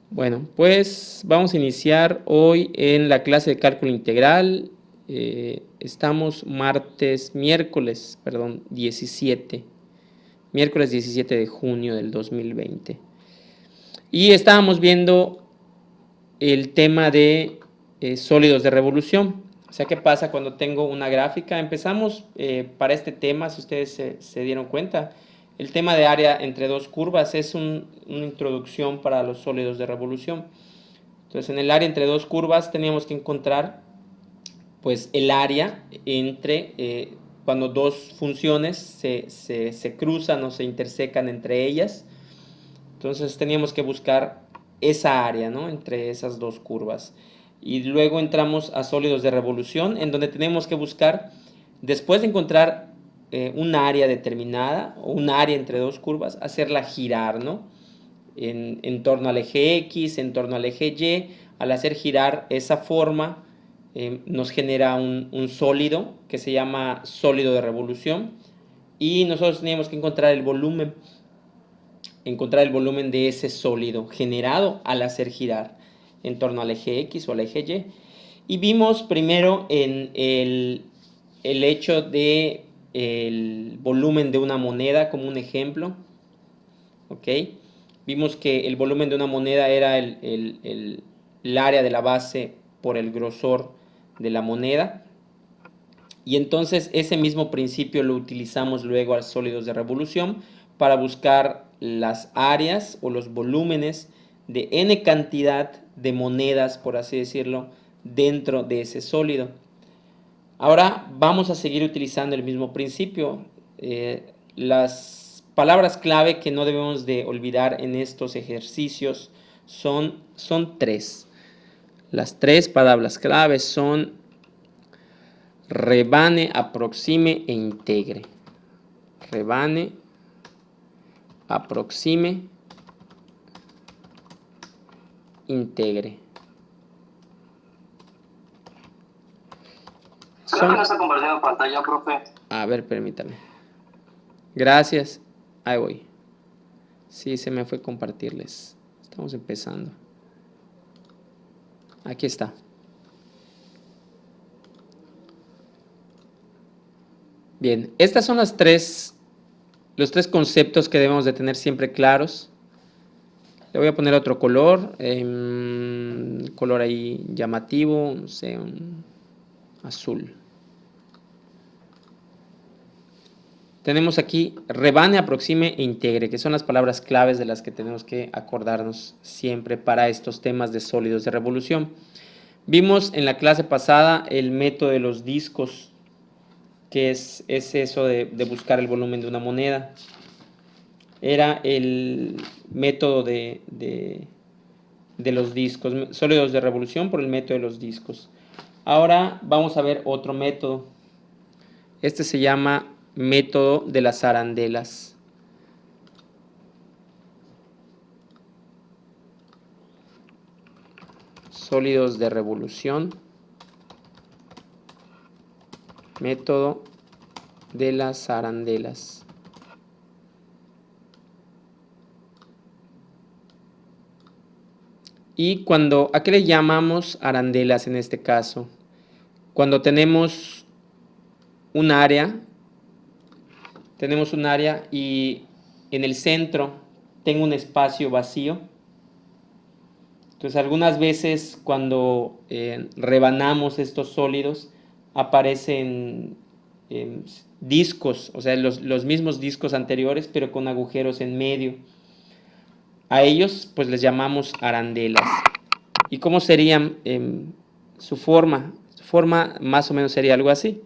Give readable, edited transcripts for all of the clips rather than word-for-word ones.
Bueno, pues vamos a iniciar hoy en la clase de cálculo integral. Estamos miércoles 17 de junio del 2020. Y estábamos viendo el tema de sólidos de revolución. O sea, ¿qué pasa cuando tengo una gráfica? Empezamos para este tema, si ustedes se dieron cuenta, el tema de área entre dos curvas es una introducción para los sólidos de revolución. Entonces, en el área entre dos curvas teníamos que encontrar pues el área entre cuando dos funciones se cruzan o se intersecan entre ellas. Entonces teníamos que buscar esa área, ¿no?, entre esas dos curvas. Y luego entramos a sólidos de revolución, en donde tenemos que buscar, después de encontrar un área determinada o un área entre dos curvas, hacerla girar, ¿no?, en torno al eje X, en torno al eje Y. Al hacer girar esa forma, nos genera un sólido que se llama sólido de revolución. Y nosotros teníamos que encontrar el volumen de ese sólido generado al hacer girar en torno al eje X o al eje Y. Y vimos primero en el hecho de el volumen de una moneda como un ejemplo. ¿Ok? Vimos que el volumen de una moneda era el área de la base por el grosor de la moneda. Y entonces ese mismo principio lo utilizamos luego a sólidos de revolución para buscar las áreas o los volúmenes de n cantidad de monedas, por así decirlo, dentro de ese sólido. Ahora vamos a seguir utilizando el mismo principio. Las palabras clave que no debemos de olvidar en estos ejercicios son tres. Las tres palabras claves son rebane, aproxime e integre. Rebane, aproxime, integre. Creo que no está compartiendo pantalla, profe. A ver, permítame. Gracias. Ahí voy. Sí, se me fue compartirles. Estamos empezando. Aquí está. Bien, estas son los tres conceptos que debemos de tener siempre claros. Le voy a poner otro color, color ahí llamativo, no sé, un azul. Tenemos aquí rebane, aproxime e integre, que son las palabras claves de las que tenemos que acordarnos siempre para estos temas de sólidos de revolución. Vimos en la clase pasada el método de los discos, que es eso de buscar el volumen de una moneda. Era el método de los discos, sólidos de revolución por el método de los discos. Ahora vamos a ver otro método. Este se llama método de las arandelas. Sólidos de revolución. Método de las arandelas. Y ¿a qué le llamamos arandelas en este caso? Cuando tenemos un área y en el centro tengo un espacio vacío. Entonces, algunas veces cuando rebanamos estos sólidos aparecen discos, o sea, los mismos discos anteriores, pero con agujeros en medio. A ellos pues les llamamos arandelas. ¿Y cómo serían su forma? Su forma más o menos sería algo así.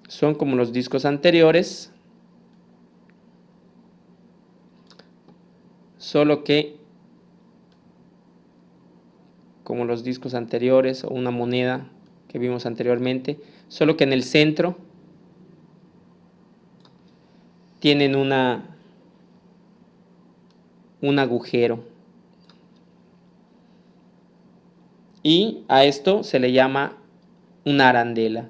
Son como los discos anteriores, solo que como los discos anteriores o una moneda que vimos anteriormente, solo que en el centro tienen un agujero. Y a esto se le llama una arandela.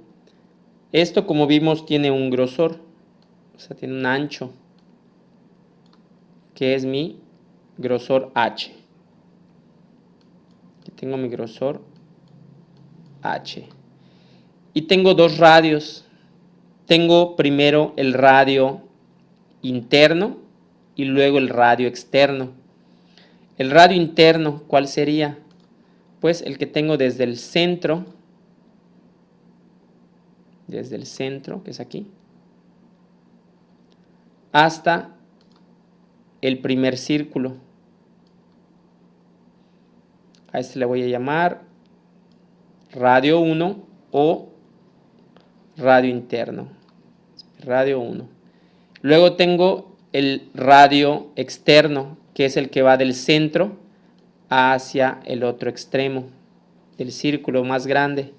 Esto, como vimos, tiene un grosor, o sea, tiene un ancho, que es mi grosor H. Aquí tengo mi grosor H. Y tengo dos radios. Tengo primero el radio interno y luego el radio externo. El radio interno, ¿cuál sería? Pues el que tengo desde el centro, que es aquí, hasta el primer círculo. A este le voy a llamar radio 1 o radio interno. Radio 1. Luego tengo el radio externo, que es el que va del centro hacia el otro extremo del círculo más grande.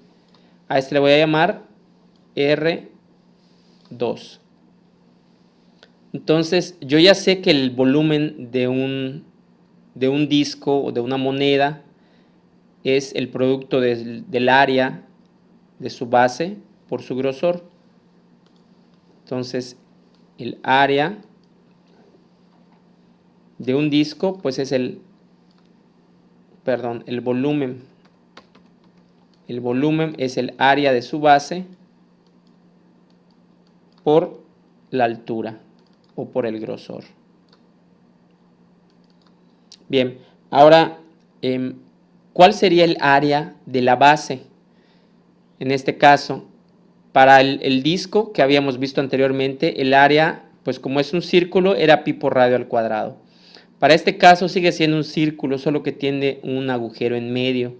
A este le voy a llamar R2. Entonces, yo ya sé que el volumen de un disco o de una moneda es el producto del área de su base por su grosor. Entonces, el área de un disco, pues es el volumen. El volumen es el área de su base por la altura o por el grosor. Bien, ahora, ¿cuál sería el área de la base? En este caso, para el disco que habíamos visto anteriormente, el área, pues como es un círculo, era pi por radio al cuadrado. Para este caso sigue siendo un círculo, solo que tiene un agujero en medio.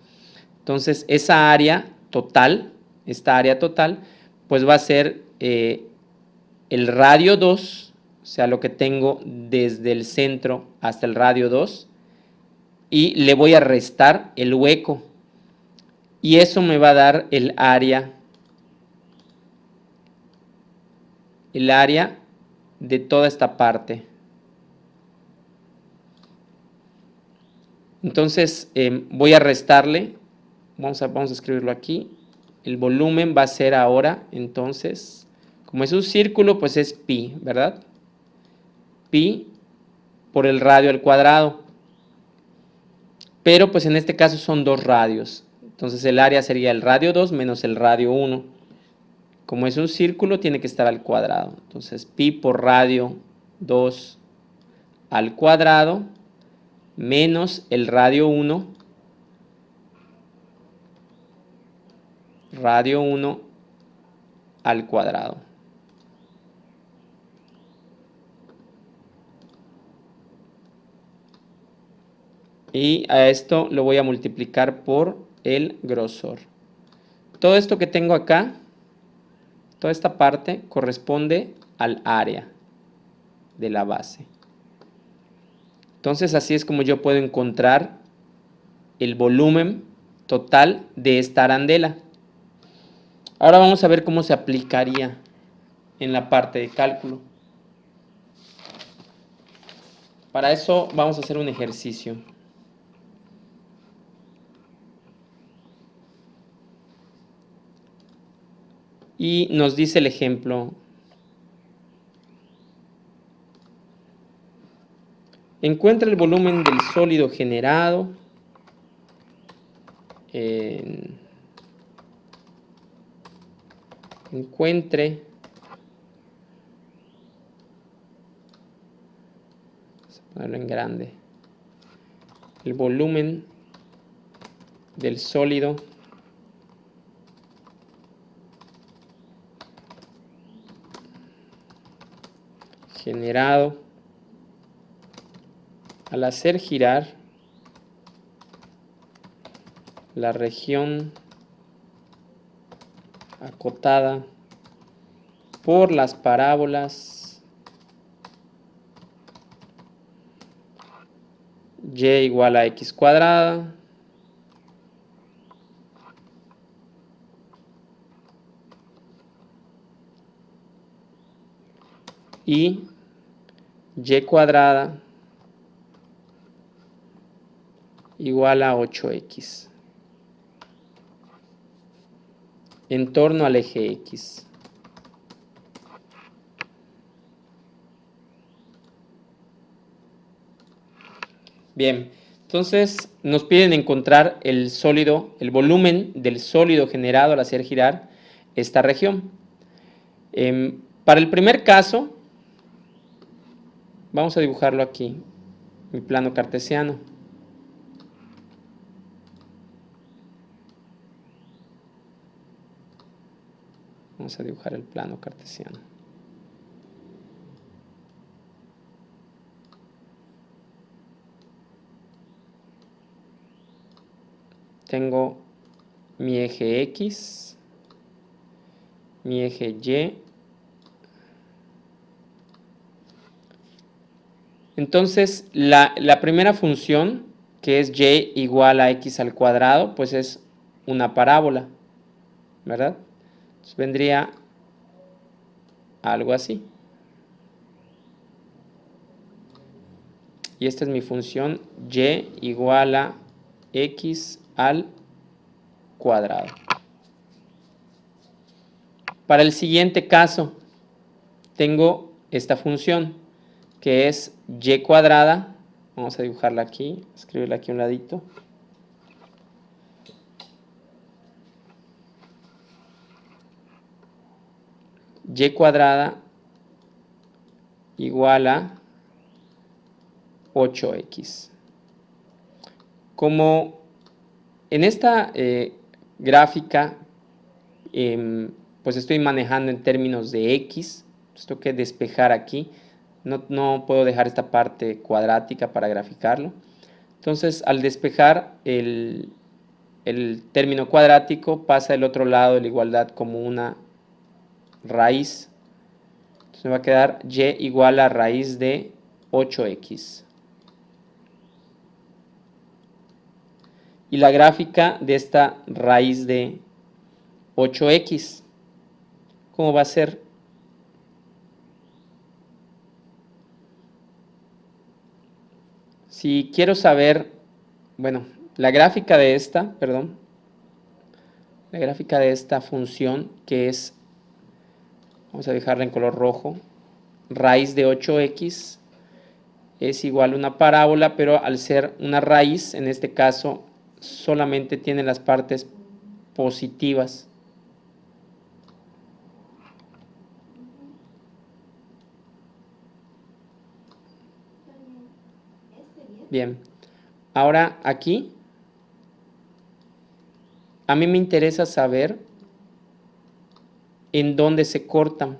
Entonces, esa área total, esta área total, pues va a ser el radio 2, o sea, lo que tengo desde el centro hasta el radio 2, y le voy a restar el hueco. Y eso me va a dar el área de toda esta parte. Entonces voy a restarle, vamos a escribirlo aquí, el volumen va a ser ahora, entonces, como es un círculo, pues es pi, ¿verdad? Pi por el radio al cuadrado. Pero pues en este caso son dos radios, entonces el área sería el radio 2 menos el radio 1. Como es un círculo, tiene que estar al cuadrado. Entonces, pi por radio 2 al cuadrado menos el radio 1 al cuadrado. Y a esto lo voy a multiplicar por el grosor. Todo esto que tengo acá, toda esta parte corresponde al área de la base. Entonces así es como yo puedo encontrar el volumen total de esta arandela. Ahora vamos a ver cómo se aplicaría en la parte de cálculo. Para eso vamos a hacer un ejercicio. Y nos dice el ejemplo: encuentra el volumen del sólido generado encuentre vamos a ponerlo en grande, el volumen del sólido generado al hacer girar la región acotada por las parábolas y igual a x cuadrada y y cuadrada igual a 8x en torno al eje X. Bien, entonces nos piden encontrar el sólido, el volumen del sólido generado al hacer girar esta región. Para el primer caso, vamos a dibujarlo aquí, mi plano cartesiano. Vamos a dibujar el plano cartesiano. Tengo mi eje X, mi eje Y. Entonces, la primera función, que es y igual a x al cuadrado, pues es una parábola, ¿verdad? Entonces vendría algo así. Y esta es mi función y igual a x al cuadrado. Para el siguiente caso, tengo esta función, que es y cuadrada. Vamos a dibujarla aquí, escribirla aquí a un ladito. Y cuadrada igual a 8x. Como en esta gráfica, pues estoy manejando en términos de x, pues tengo que despejar aquí. No puedo dejar esta parte cuadrática para graficarlo. Entonces, al despejar el término cuadrático, pasa del otro lado de la igualdad como una raíz. Entonces me va a quedar y igual a raíz de 8x. Y la gráfica de esta raíz de 8x, ¿cómo va a ser? Si quiero saber, bueno, la gráfica de esta, perdón, la gráfica de esta función, que es, vamos a dejarla en color rojo, raíz de 8x es igual a una parábola, pero al ser una raíz, en este caso, solamente tiene las partes positivas. Bien, ahora aquí, a mí me interesa saber en dónde se cortan.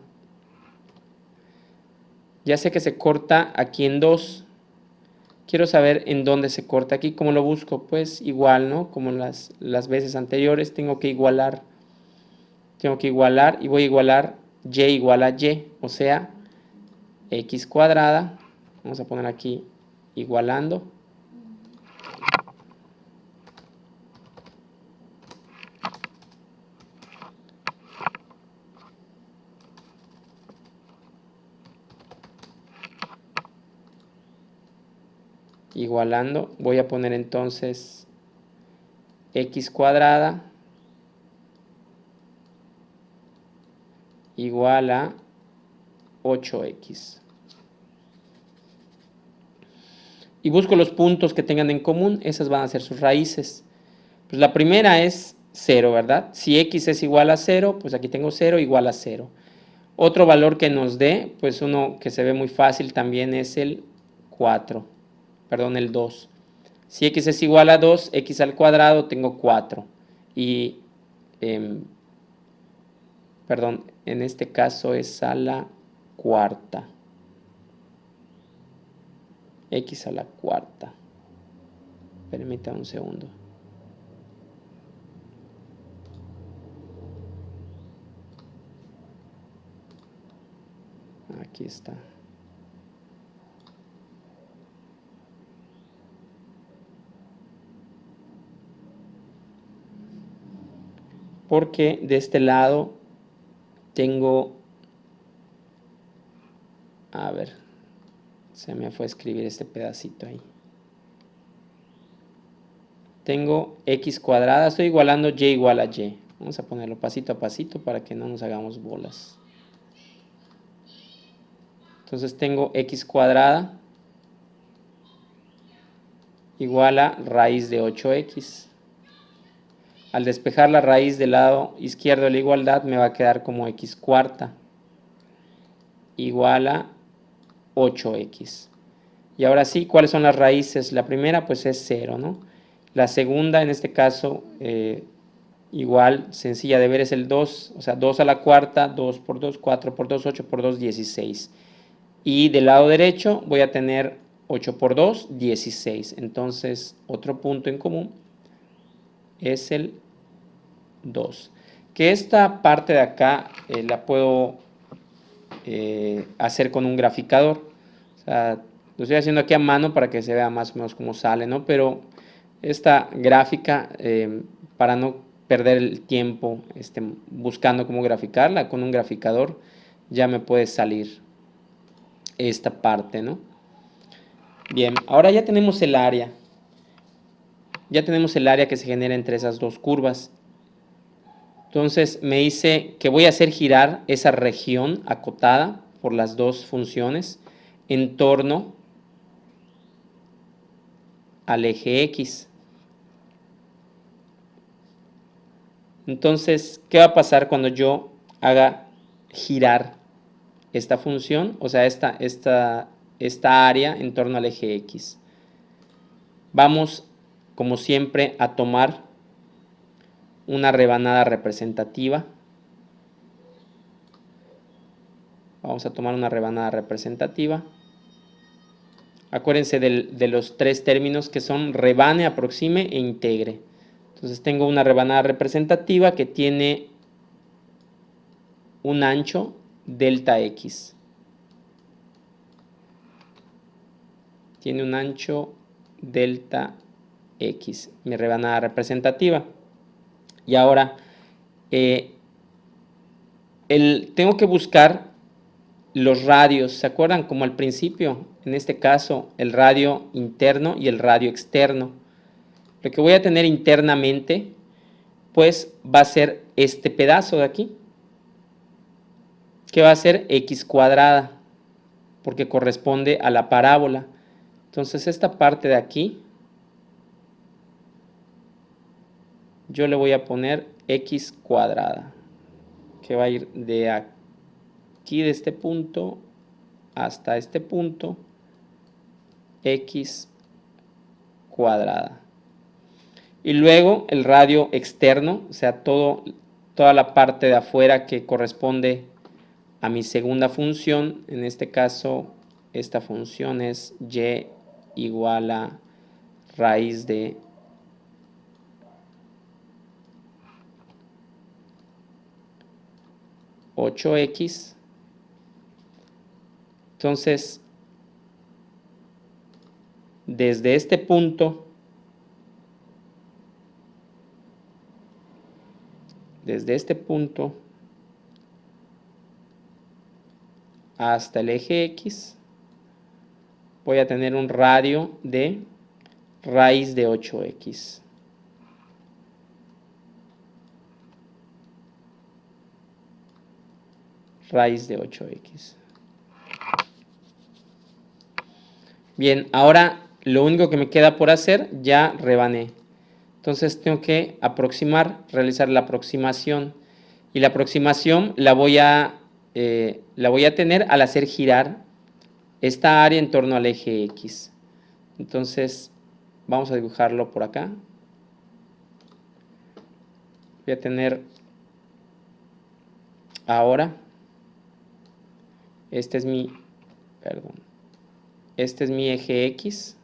Ya sé que se corta aquí en 2. Quiero saber en dónde se corta aquí. ¿Cómo lo busco? Pues igual, ¿no? Como las veces anteriores, tengo que igualar. Tengo que igualar y voy a igualar y igual a y. O sea, x cuadrada. Vamos a poner aquí igualando. Igualando. Voy a poner entonces x cuadrada igual a 8x. Y busco los puntos que tengan en común, esas van a ser sus raíces. Pues la primera es 0, ¿verdad? Si x es igual a 0, pues aquí tengo 0 igual a 0. Otro valor que nos dé, pues uno que se ve muy fácil también es el 4, perdón, el 2. Si x es igual a 2, x al cuadrado, tengo 4. Y, perdón, en este caso es a la cuarta. X a la cuarta. Permítame un segundo. Aquí está. Porque de este lado tengo, a ver, se me fue a escribir este pedacito ahí. Tengo x cuadrada, estoy igualando y igual a y. Vamos a ponerlo pasito a pasito para que no nos hagamos bolas. Entonces tengo x cuadrada igual a raíz de 8x. Al despejar la raíz del lado izquierdo de la igualdad me va a quedar como x cuarta igual a 8x. Y ahora sí, ¿cuáles son las raíces? La primera pues es 0, ¿no? La segunda en este caso igual, sencilla de ver, es el 2, o sea, 2 a la cuarta, 2 por 2, 4 por 2, 8 por 2, 16. Y del lado derecho voy a tener 8 por 2, 16. Entonces, otro punto en común es el 2. Que esta parte de acá la puedo hacer con un graficador. O sea, lo estoy haciendo aquí a mano para que se vea más o menos cómo sale, ¿no? Pero esta gráfica, para no perder el tiempo buscando cómo graficarla, con un graficador ya me puede salir esta parte, ¿no? Bien, ahora ya tenemos el área. Ya tenemos el área que se genera entre esas dos curvas. Entonces me dice que voy a hacer girar esa región acotada por las dos funciones en torno al eje X. Entonces, ¿qué va a pasar cuando yo haga girar esta función? O sea, esta área en torno al eje X. Vamos, como siempre, a tomar una rebanada representativa. Vamos a tomar una rebanada representativa. Acuérdense de los tres términos que son rebane, aproxime e integre. Entonces tengo una rebanada representativa que tiene un ancho delta X. Tiene un ancho delta X, mi rebanada representativa. Y ahora tengo que buscar los radios, ¿se acuerdan? Como al principio, en este caso, el radio interno y el radio externo. Lo que voy a tener internamente, pues va a ser este pedazo de aquí, que va a ser x cuadrada, porque corresponde a la parábola. Entonces esta parte de aquí, yo le voy a poner x cuadrada, que va a ir de aquí, de este punto, hasta este punto, x cuadrada. Y luego el radio externo, o sea, toda la parte de afuera que corresponde a mi segunda función. En este caso, esta función es y igual a raíz de 8x. Entonces, desde este punto, hasta el eje X, voy a tener un radio de raíz de 8x. Raíz de 8x. Bien, ahora lo único que me queda por hacer, ya rebané. Entonces tengo que realizar la aproximación. Y la aproximación la voy a tener al hacer girar esta área en torno al eje X. Entonces vamos a dibujarlo por acá. Voy a tener ahora, este es mi eje X.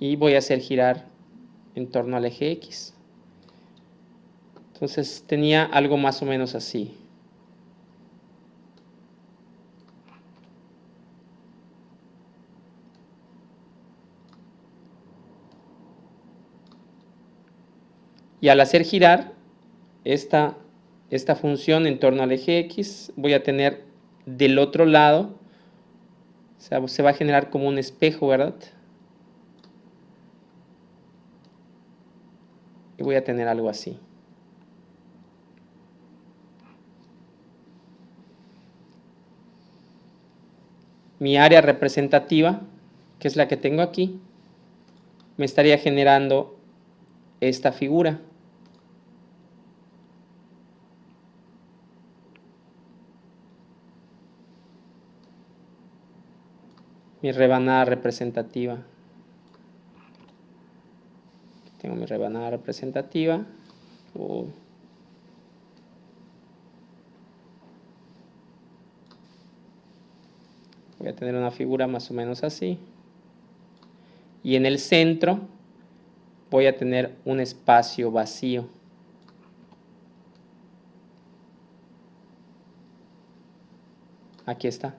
Y voy a hacer girar en torno al eje X. Entonces tenía algo más o menos así. Y al hacer girar esta función en torno al eje X, voy a tener del otro lado, o sea, se va a generar como un espejo, ¿verdad? Y voy a tener algo así. mi área representativa, que es la que tengo aquí, me estaría generando esta figura. Mi rebanada representativa. Tengo mi rebanada representativa. Voy a tener una figura más o menos así. Y en el centro voy a tener un espacio vacío. Aquí está.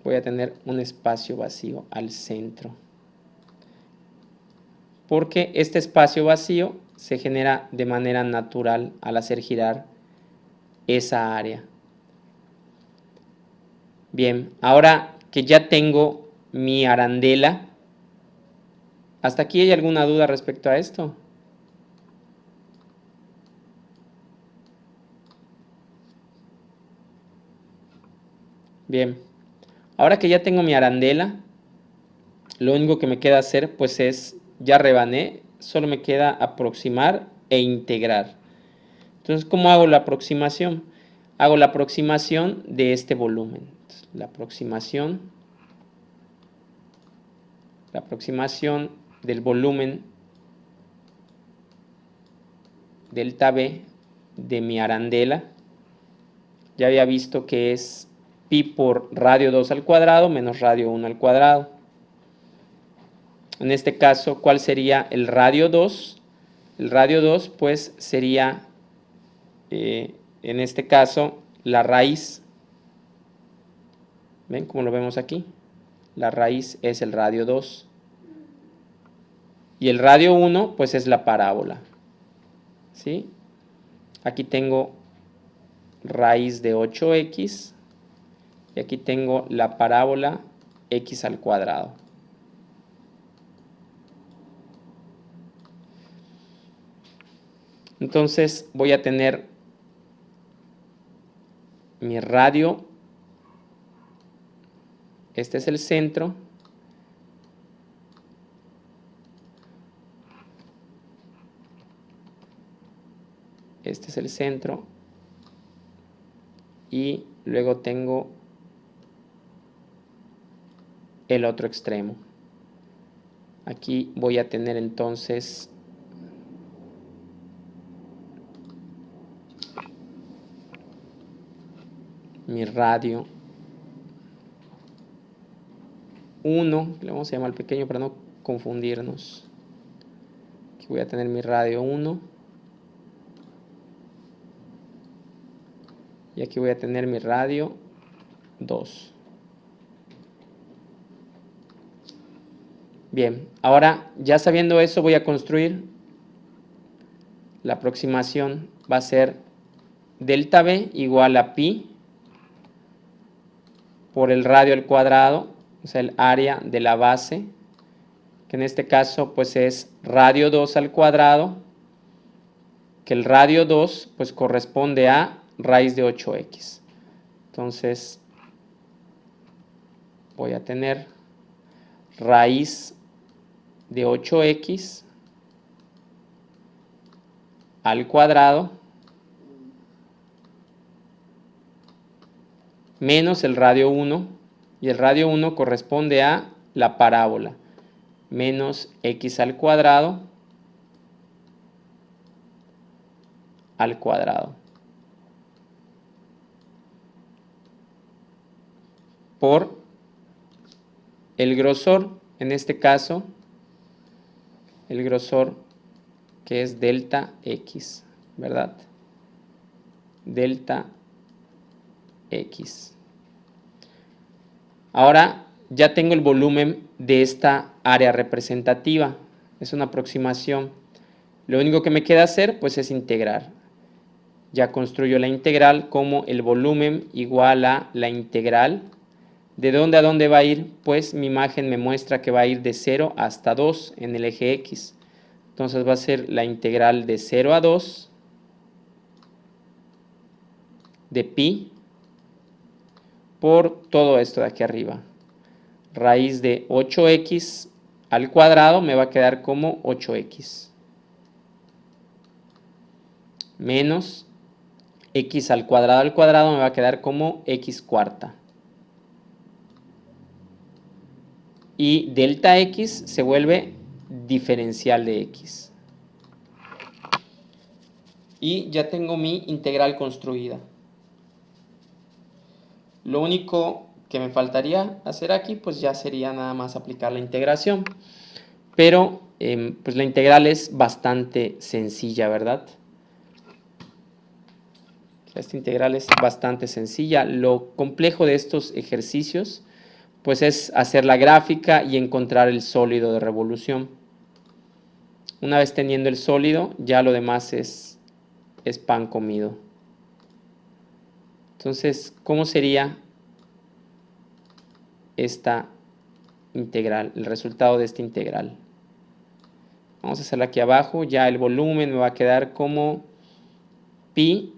Voy a tener un espacio vacío al centro. Porque este espacio vacío se genera de manera natural al hacer girar esa área. Bien, ahora que ya tengo mi arandela, ¿hasta aquí hay alguna duda respecto a esto? Bien, ahora que ya tengo mi arandela, lo único que me queda hacer pues es, ya rebané, solo me queda aproximar e integrar. Entonces, ¿cómo hago la aproximación? Hago la aproximación de este volumen. La aproximación del volumen delta B de mi arandela. Ya había visto que es pi por radio 2 al cuadrado menos radio 1 al cuadrado. En este caso, ¿cuál sería el radio 2? El radio 2 pues sería, en este caso, la raíz. ¿Ven cómo lo vemos aquí? La raíz es el radio 2. Y el radio 1 pues es la parábola. ¿Sí? Aquí tengo raíz de 8x y aquí tengo la parábola x al cuadrado. Entonces voy a tener mi radio, este es el centro, este es el centro, y luego tengo el otro extremo. Aquí voy a tener entonces mi radio 1, le vamos a llamar al pequeño para no confundirnos. Aquí voy a tener mi radio 1 y aquí voy a tener mi radio 2. Bien, ahora ya sabiendo eso voy a construir la aproximación. Va a ser delta B igual a pi por el radio al cuadrado, o sea, el área de la base, que en este caso pues es radio 2 al cuadrado, que el radio 2 pues corresponde a raíz de 8x. Entonces voy a tener raíz de 8x al cuadrado menos el radio 1, y el radio 1 corresponde a la parábola, menos x al cuadrado al cuadrado, por el grosor, en este caso, el grosor que es delta x, ¿verdad? Delta x. Ahora ya tengo el volumen de esta área representativa. Es una aproximación. Lo único que me queda hacer pues es integrar. Ya construyo la integral como el volumen igual a la integral. ¿De dónde a dónde va a ir? Pues mi imagen me muestra que va a ir de 0 hasta 2 en el eje x. Entonces va a ser la integral de 0 a 2 de pi por todo esto de aquí arriba. Raíz de 8x al cuadrado me va a quedar como 8x. Menos x al cuadrado me va a quedar como x cuarta. Y delta x se vuelve diferencial de x. Y ya tengo mi integral construida. Lo único que me faltaría hacer aquí, pues ya sería nada más aplicar la integración. Pero pues la integral es bastante sencilla, ¿verdad? Esta integral es bastante sencilla. Lo complejo de estos ejercicios pues es hacer la gráfica y encontrar el sólido de revolución. Una vez teniendo el sólido, ya lo demás es pan comido. Entonces, ¿cómo sería esta integral, el resultado de esta integral? Vamos a hacerla aquí abajo. Ya el volumen me va a quedar como pi.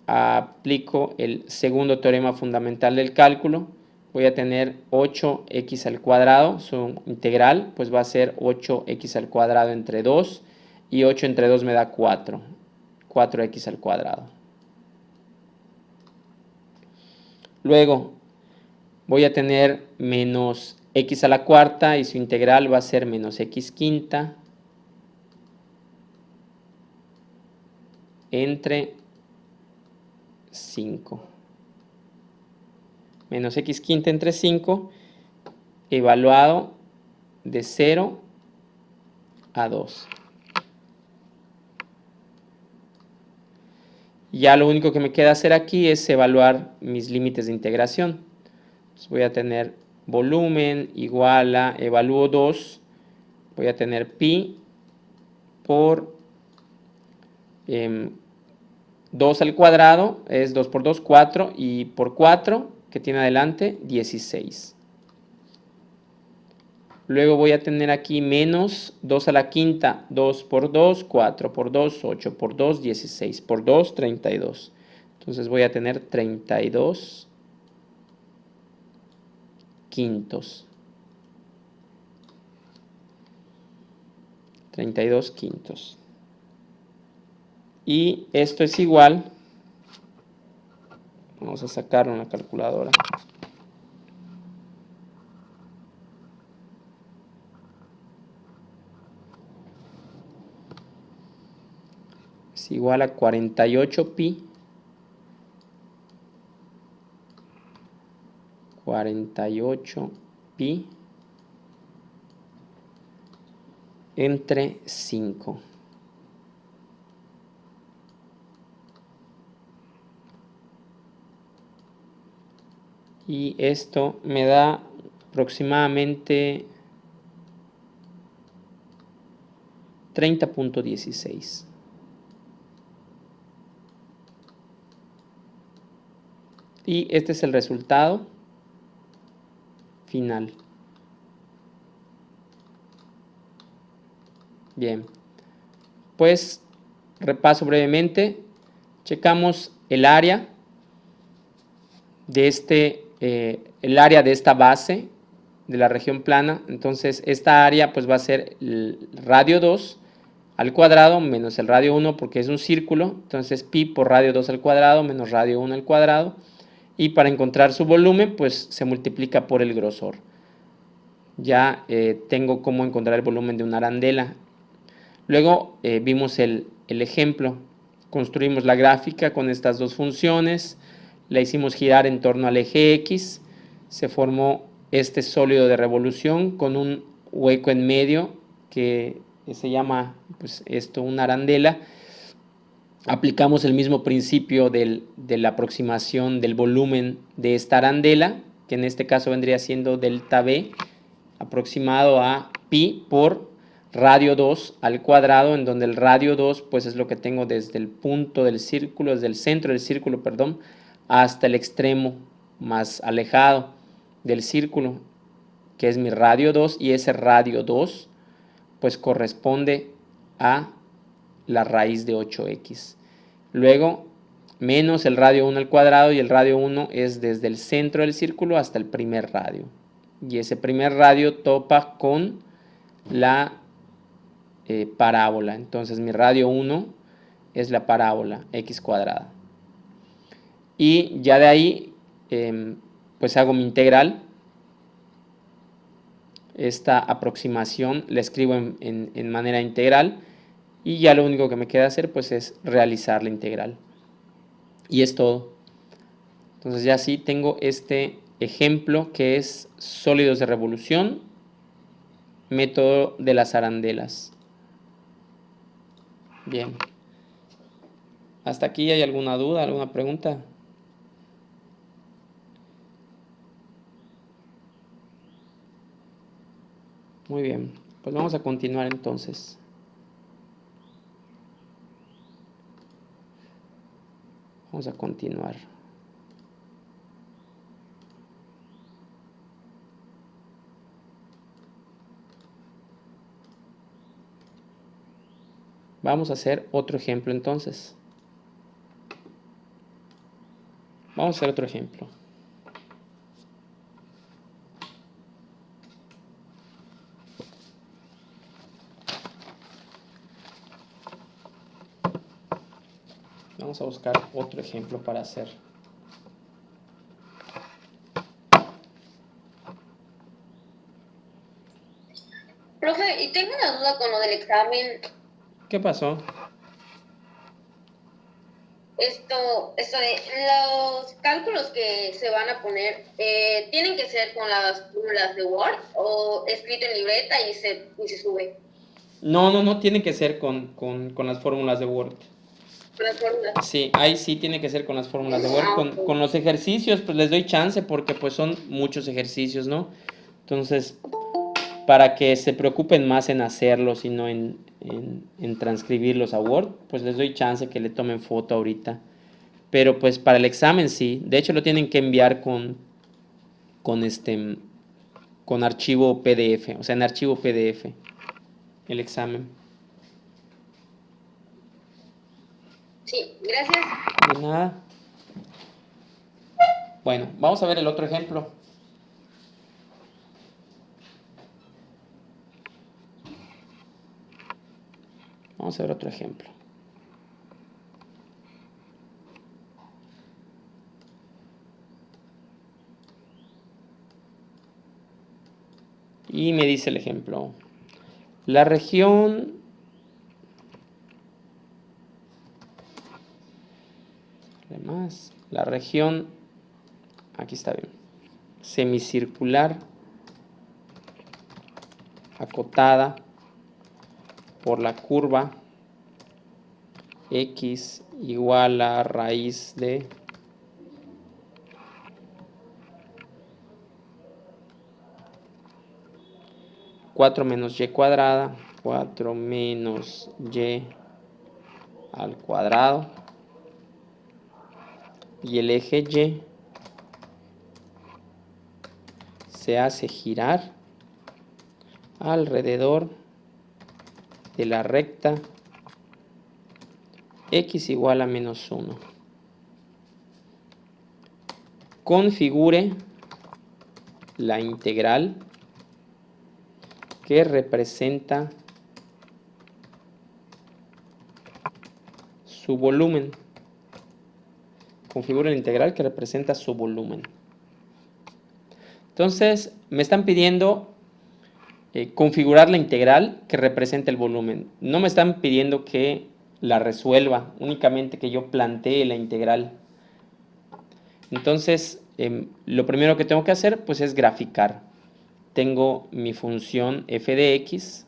Aplico el segundo teorema fundamental del cálculo. Voy a tener 8x al cuadrado, su integral, pues va a ser 8x al cuadrado entre 2, y 8 entre 2 me da 4, 4x al cuadrado. Luego voy a tener menos x a la cuarta, y su integral va a ser menos x quinta entre 5. Menos x quinta entre 5, evaluado de 0 a 2. Ya lo único que me queda hacer aquí es evaluar mis límites de integración. Entonces voy a tener volumen igual a, evalúo 2, voy a tener pi por 2 al cuadrado, es 2 por 2, 4, y por 4, que tiene adelante, 16. Luego voy a tener aquí menos 2 a la quinta, 2 por 2, 4 por 2, 8 por 2, 16 por 2, 32. Entonces voy a tener 32 quintos. 32 quintos. Y esto es igual, vamos a sacarlo en la calculadora. Es igual a 48 pi. 48 pi entre 5. Y esto me da aproximadamente 30.16. Y este es el resultado final. Bien, pues repaso brevemente. Checamos el área de el área de esta base de la región plana. Entonces esta área pues va a ser el radio 2 al cuadrado menos el radio 1, porque es un círculo. Entonces pi por radio 2 al cuadrado menos radio 1 al cuadrado. Y para encontrar su volumen pues se multiplica por el grosor. Ya tengo cómo encontrar el volumen de una arandela. Luego vimos el ejemplo. Construimos la gráfica con estas dos funciones. La hicimos girar en torno al eje X. Se formó este sólido de revolución con un hueco en medio que se llama pues esto una arandela. Aplicamos el mismo principio de la aproximación del volumen de esta arandela, que en este caso vendría siendo delta B, aproximado a pi por radio 2 al cuadrado, en donde el radio 2 pues es lo que tengo desde el punto del círculo, desde el centro del círculo, perdón, hasta el extremo más alejado del círculo, que es mi radio 2, y ese radio 2 pues corresponde a la raíz de 8x. Luego menos el radio 1 al cuadrado, y el radio 1 es desde el centro del círculo hasta el primer radio. Y ese primer radio topa con la parábola. Entonces mi radio 1 es la parábola x cuadrada. Y ya de ahí pues hago mi integral. Esta aproximación la escribo en manera integral, y ya lo único que me queda hacer pues es realizar la integral. Y es todo. Entonces ya sí tengo este ejemplo que es sólidos de revolución, método de las arandelas. Bien. ¿Hasta aquí hay alguna duda, alguna pregunta? Muy bien, pues vamos a continuar entonces. Vamos a continuar. Vamos a hacer otro ejemplo entonces. Vamos a hacer otro ejemplo. Vamos a buscar otro ejemplo para hacer. Profe, y tengo una duda con lo del examen. ¿Qué pasó? Esto de los cálculos que se van a poner, ¿tienen que ser con las fórmulas de Word o escrito en libreta y se sube? No, tiene que ser con las fórmulas de Word. Con las fórmulas. Sí, ahí sí tiene que ser con las fórmulas de Word. Con los ejercicios, pues les doy chance porque pues son muchos ejercicios, ¿no? Entonces, para que se preocupen más en hacerlos y no en transcribirlos a Word, pues les doy chance que le tomen foto ahorita. Pero pues para el examen sí. De hecho lo tienen que enviar con archivo PDF, o sea, en archivo PDF, el examen. Sí, gracias. De nada. Bueno, vamos a ver el otro ejemplo. Vamos a ver otro ejemplo. Y me dice el ejemplo. La región aquí está bien, semicircular acotada por la curva x igual a raíz de 4 menos y cuadrada, 4 menos y al cuadrado, y el eje y se hace girar alrededor de la recta x igual a menos 1. Configure la integral que representa su volumen. Configure la integral que representa su volumen. Entonces, me están pidiendo configurar la integral que representa el volumen. No me están pidiendo que la resuelva, únicamente que yo plantee la integral. Entonces, lo primero que tengo que hacer pues es graficar. Tengo mi función f de x,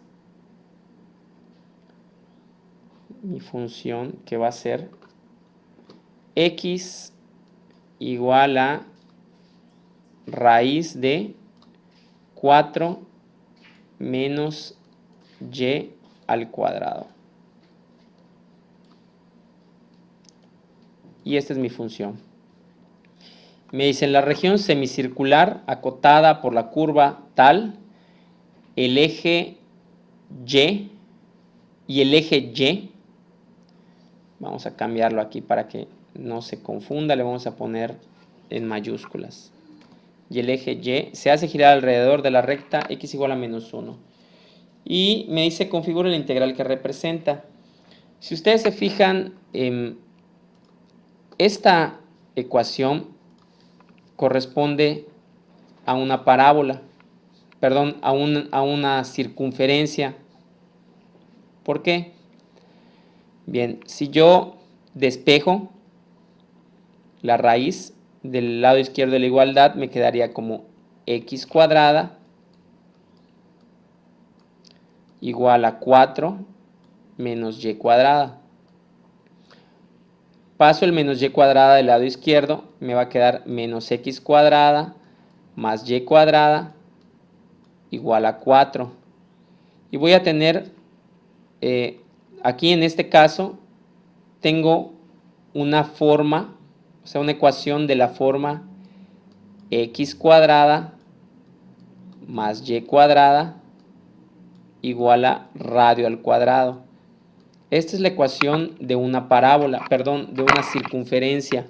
mi función que va a ser x igual a raíz de 4 menos y al cuadrado. Y esta es mi función. Me dice, en la región semicircular acotada por la curva tal, el eje y el eje y, vamos a cambiarlo aquí para que no se confunda, le vamos a poner en mayúsculas. Y el eje Y se hace girar alrededor de la recta x igual a menos 1. Y me dice configura la integral que representa. Si ustedes se fijan, esta ecuación corresponde a una parábola, perdón, a una circunferencia. ¿Por qué? Bien, si yo despejo la raíz del lado izquierdo de la igualdad, me quedaría como x cuadrada igual a 4 menos y cuadrada. Paso el menos y cuadrada del lado izquierdo, me va a quedar menos x cuadrada más y cuadrada igual a 4. Y voy a tener, aquí en este caso, tengo una forma, o sea, una ecuación de la forma x cuadrada más y cuadrada igual a radio al cuadrado. Esta es la ecuación de una parábola, perdón, de una circunferencia,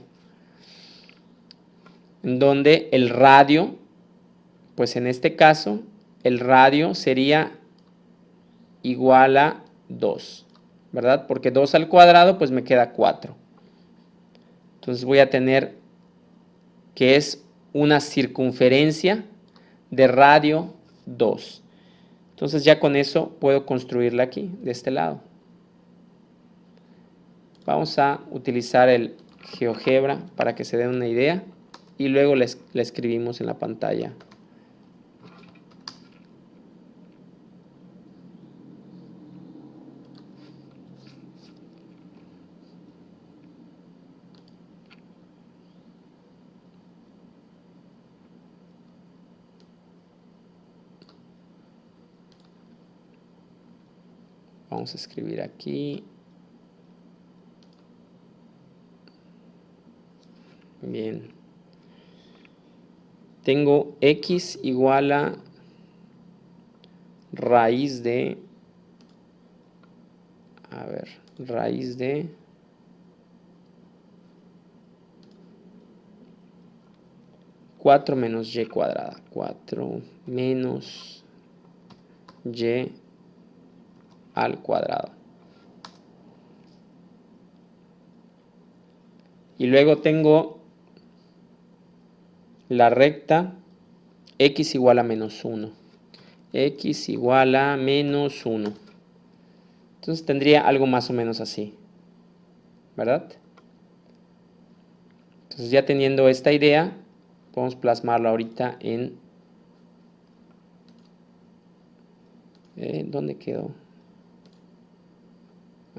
en donde el radio, pues en este caso, el radio sería igual a 2, ¿verdad? Porque 2 al cuadrado, pues me queda 4. Entonces voy a tener que es una circunferencia de radio 2. Entonces ya con eso puedo construirla aquí, de este lado. Vamos a utilizar el GeoGebra para que se den una idea y luego la escribimos en la pantalla. Vamos a escribir aquí. Bien. Tengo x igual a raíz de, raíz de 4 menos y cuadrada. 4 menos y al cuadrado. Y luego tengo la recta x igual a menos 1. X igual a menos 1. Entonces tendría algo más o menos así, ¿verdad? Entonces ya teniendo esta idea, podemos plasmarlo ahorita en... ¿dónde quedó?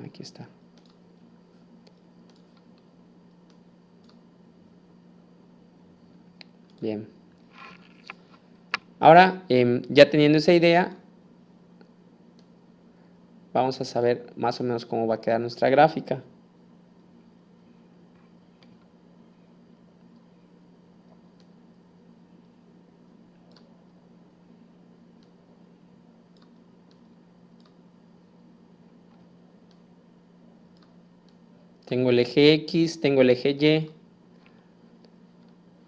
Aquí está. Bien. Ahora, ya teniendo esa idea, vamos a saber más o menos cómo va a quedar nuestra gráfica. Tengo el eje X, tengo el eje Y.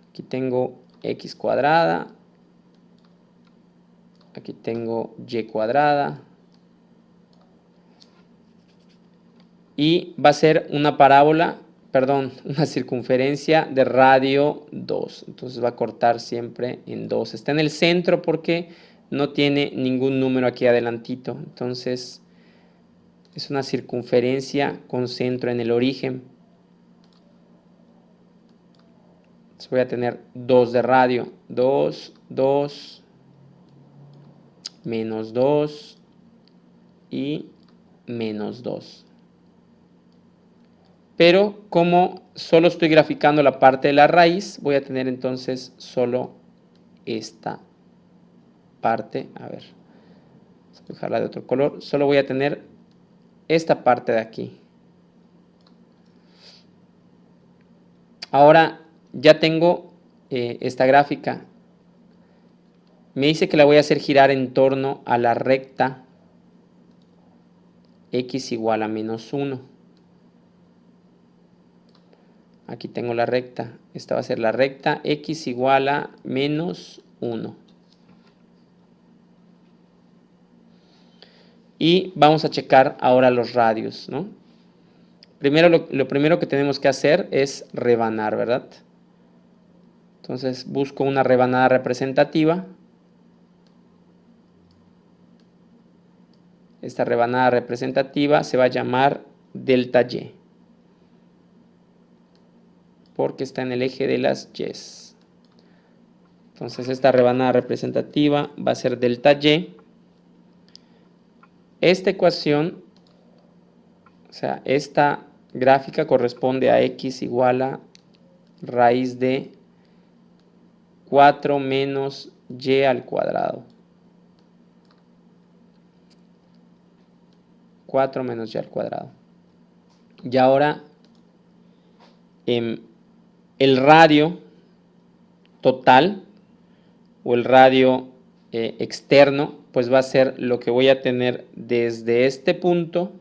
Aquí tengo X cuadrada. Aquí tengo Y cuadrada. Y va a ser una parábola, perdón, una circunferencia de radio 2. Entonces va a cortar siempre en 2. Está en el centro porque no tiene ningún número aquí adelantito. Entonces es una circunferencia con centro en el origen. Entonces voy a tener 2 de radio. 2, 2, menos 2 y menos 2. Pero como solo estoy graficando la parte de la raíz, voy a tener entonces solo esta parte. A ver, vamos a dejarla de otro color. Solo voy a tener esta parte de aquí. Ahora ya tengo esta gráfica. Me dice que la voy a hacer girar en torno a la recta x igual a menos 1. aquí tengo la recta. Esta va a ser la recta x igual a menos 1. Y vamos a checar ahora los radios, ¿no? Primero, lo primero que tenemos que hacer es rebanar, ¿verdad? Entonces busco una rebanada representativa. Esta rebanada representativa se va a llamar delta y, porque está en el eje de las y. Entonces esta rebanada representativa va a ser delta y. Esta ecuación, o sea, esta gráfica corresponde a x igual a raíz de 4 menos y al cuadrado. 4 menos y al cuadrado. Y ahora el radio total o el radio externo, pues va a ser lo que voy a tener desde este punto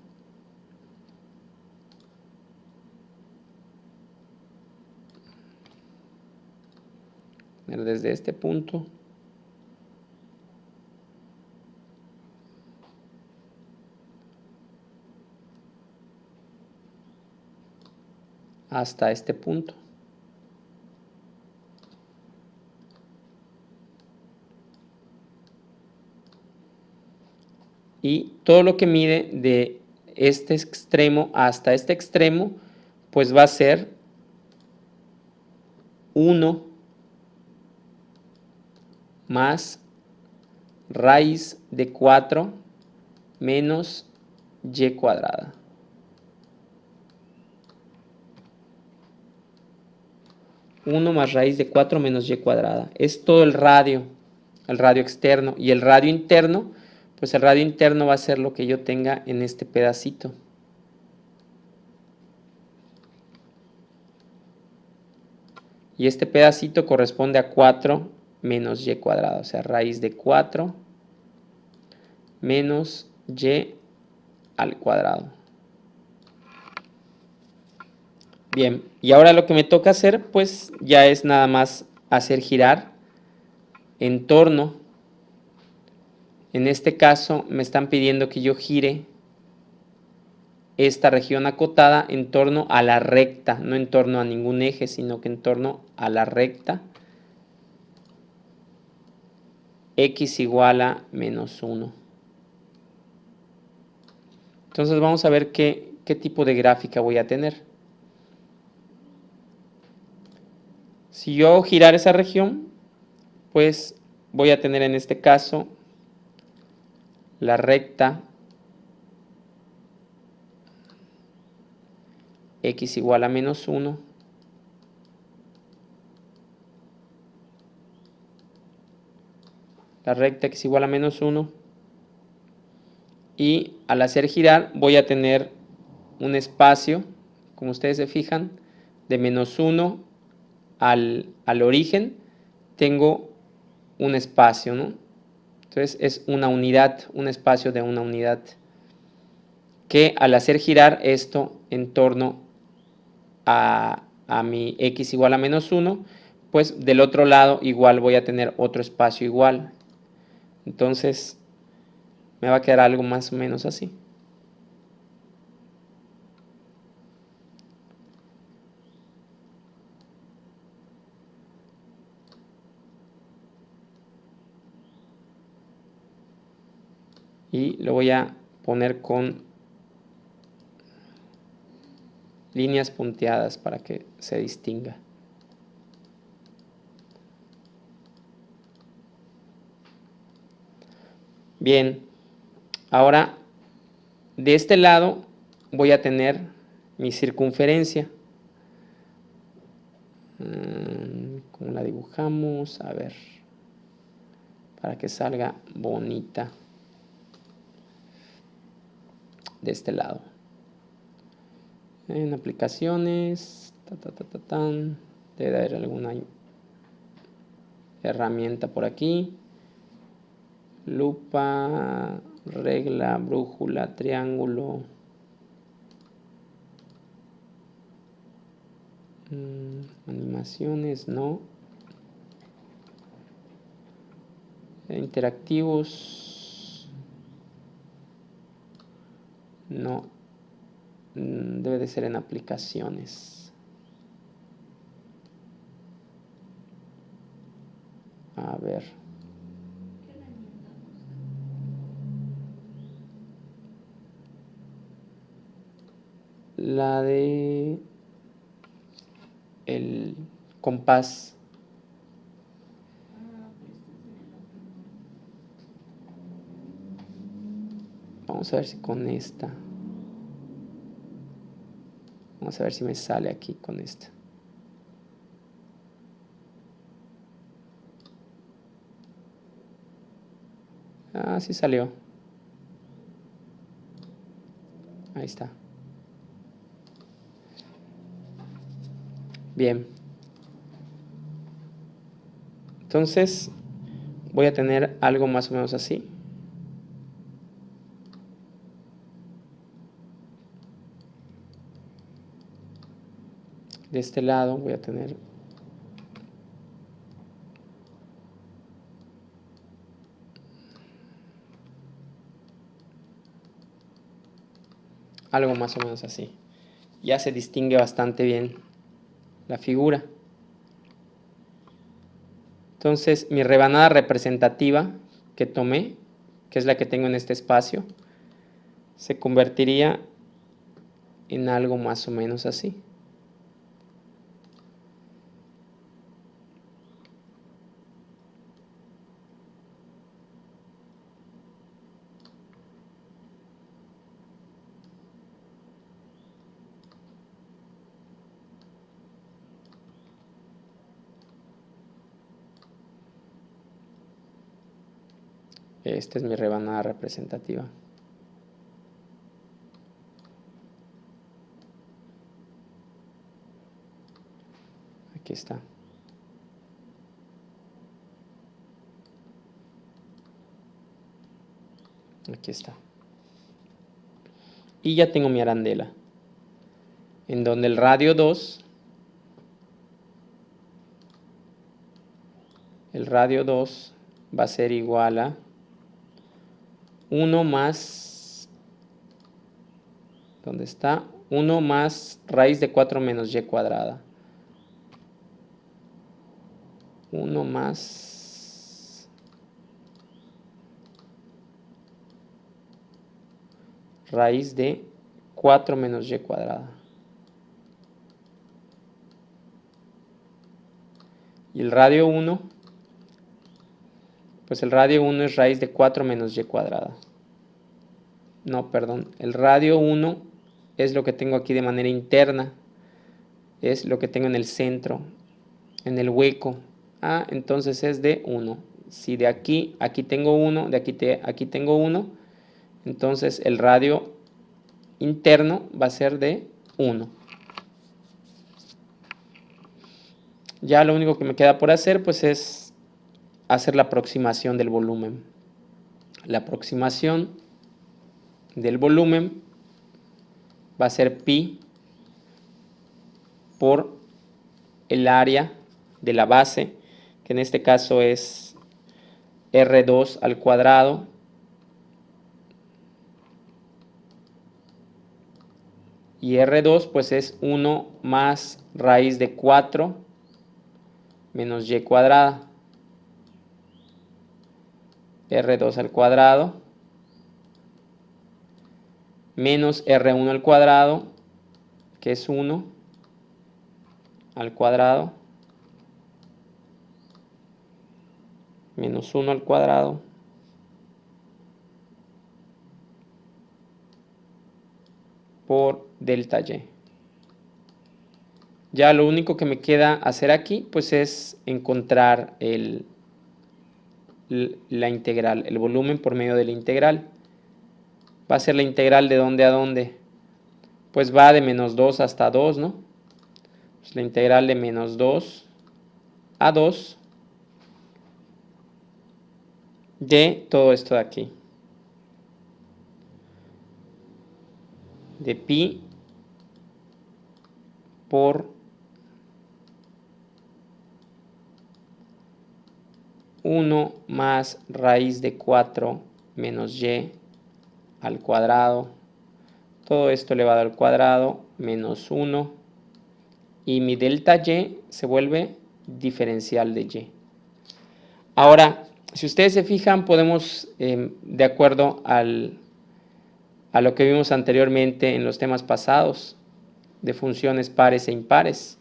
hasta este punto. Y todo lo que mide de este extremo hasta este extremo, pues va a ser 1 más raíz de 4 menos y cuadrada. 1 más raíz de 4 menos y cuadrada. Es todo el radio externo. Y el radio interno, pues el radio interno va a ser lo que yo tenga en este pedacito. Y este pedacito corresponde a 4 menos y cuadrado. O sea, raíz de 4 menos y al cuadrado. Bien, y ahora lo que me toca hacer, pues ya es nada más hacer girar en torno. En este caso me están pidiendo que yo gire esta región acotada en torno a la recta, no en torno a ningún eje, sino que en torno a la recta x igual a menos 1. Entonces vamos a ver qué tipo de gráfica voy a tener. Si yo hago girar esa región, pues voy a tener en este caso la recta x igual a menos 1 la recta x igual a menos 1 y al hacer girar voy a tener un espacio, como ustedes se fijan, de menos 1 al origen tengo un espacio, ¿no? Entonces es una unidad, un espacio de una unidad, que al hacer girar esto en torno a mi x igual a menos 1, pues del otro lado igual voy a tener otro espacio igual. Entonces me va a quedar algo más o menos así. Y lo voy a poner con líneas punteadas para que se distinga. Bien, ahora de este lado voy a tener mi circunferencia. ¿Cómo la dibujamos? A ver, para que salga bonita de este lado. En aplicaciones, debe haber alguna herramienta por aquí. Lupa, regla, brújula, triángulo. Animaciones, no. Interactivos, no. Debe de ser en aplicaciones. A ver. La de el compás. Vamos a ver si con esta. Vamos a ver si me sale aquí con esta. Ah, sí salió. Ahí está. Bien. Entonces, voy a tener algo más o menos así. De este lado voy a tener algo más o menos así. Ya se distingue bastante bien la figura. Entonces, mi rebanada representativa que tomé, que es la que tengo en este espacio, se convertiría en algo más o menos así. Esta es mi rebanada representativa. Aquí está. Aquí está. Y ya tengo mi arandela, en donde el radio 2, va a ser igual a 1 más, ¿dónde está? 1 más raíz de 4 menos y cuadrada. 1 más raíz de 4 menos y cuadrada. Y el radio 1, pues el radio 1 es raíz de 4 menos y cuadrada. No, perdón, el radio 1 es lo que tengo aquí de manera interna, es lo que tengo en el centro, en el hueco. Ah, entonces es de 1. Si de aquí tengo 1, de aquí tengo 1, entonces el radio interno va a ser de 1. Ya lo único que me queda por hacer pues es hacer la aproximación del volumen. La aproximación del volumen va a ser pi por el área de la base, que en este caso es R2 al cuadrado y R2 pues es 1 más raíz de 4 menos y cuadrada. R2 al cuadrado menos R1 al cuadrado, que es 1 al cuadrado, menos 1 al cuadrado, por delta y. Ya lo único que me queda hacer aquí pues es encontrar la integral, el volumen por medio de la integral. Va a ser la integral de dónde a dónde. Pues va de menos 2 hasta 2, ¿no? Pues la integral de menos 2 a 2 de todo esto de aquí. De pi por 1 más raíz de 4 menos y al cuadrado. Todo esto elevado al cuadrado menos 1. Y mi delta y se vuelve diferencial de y. Ahora, si ustedes se fijan, podemos, de acuerdo a lo que vimos anteriormente en los temas pasados, de funciones pares e impares,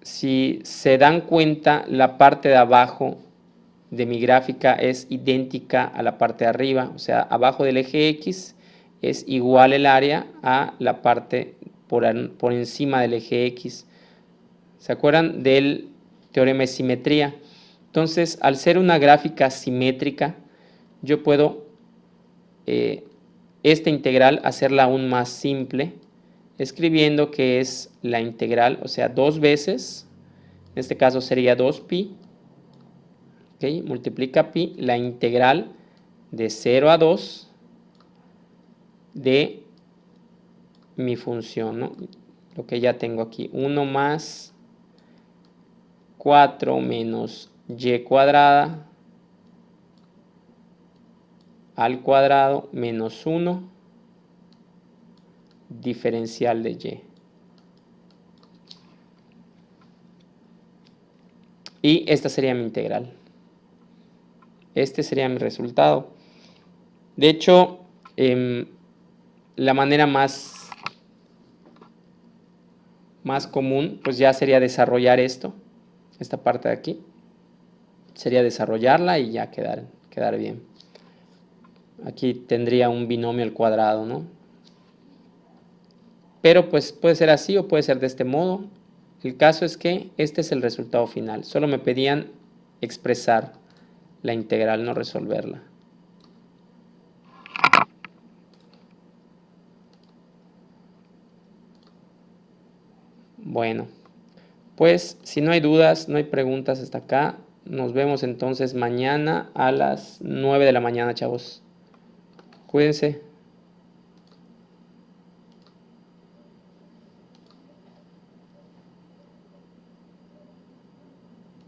si se dan cuenta, la parte de abajo de mi gráfica es idéntica a la parte de arriba, o sea, abajo del eje X es igual el área a la parte por encima del eje X. ¿Se acuerdan del teorema de simetría? Entonces, al ser una gráfica simétrica, yo puedo esta integral hacerla aún más simple, escribiendo que es la integral, o sea, 2 veces, en este caso sería 2pi, ¿okay? Multiplica pi, la integral de 0 a 2 de mi función, ¿no? Lo que ya tengo aquí, 1 más 4 menos y cuadrada al cuadrado menos 1 diferencial de y. Y esta sería mi integral. Este sería mi resultado. De hecho, la manera más común, pues ya sería desarrollar esta parte de aquí. Sería desarrollarla y ya quedar bien. Aquí tendría un binomio al cuadrado, ¿no? Pero pues puede ser así o puede ser de este modo. El caso es que este es el resultado final. Solo me pedían expresar la integral, no resolverla. Bueno, pues si no hay dudas, no hay preguntas hasta acá, nos vemos entonces mañana a las 9 de la mañana, chavos. Cuídense.